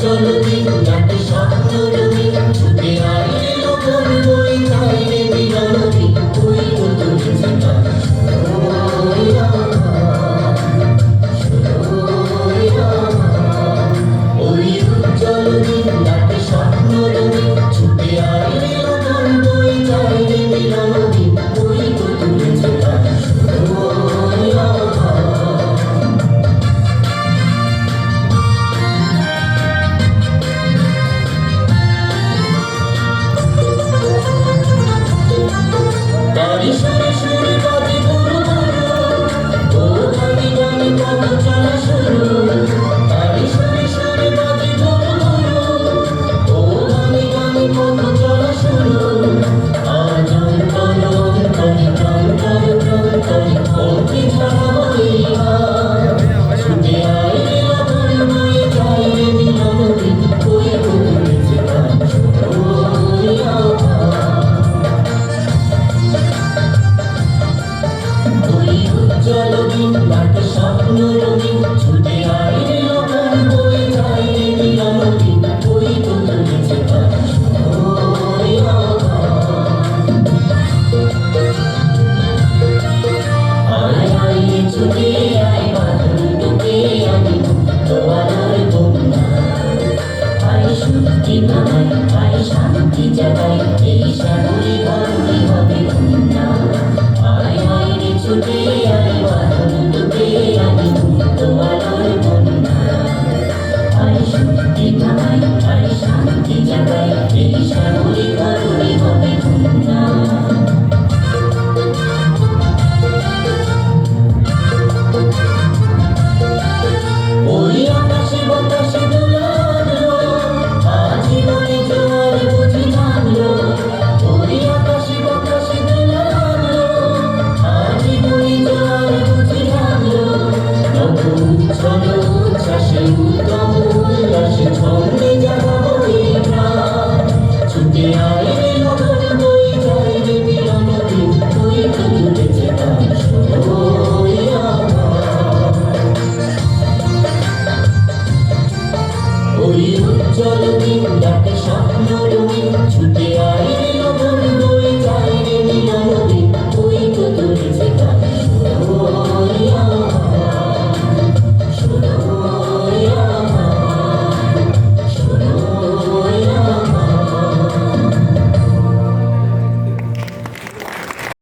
উজ্জ্বল দিন রাতে স্বপ্ন রঙিন ছুটে আইলে লোকের বই তাই রে মিলন দিন ওই নতুন জীবন ওই ওই উজ্জ্বল দিন রাতে স্বপ্ন রঙিন ছুটে আইলে লোকের বই তাই রে মিলন দিন ওই নতুন জীবন ওই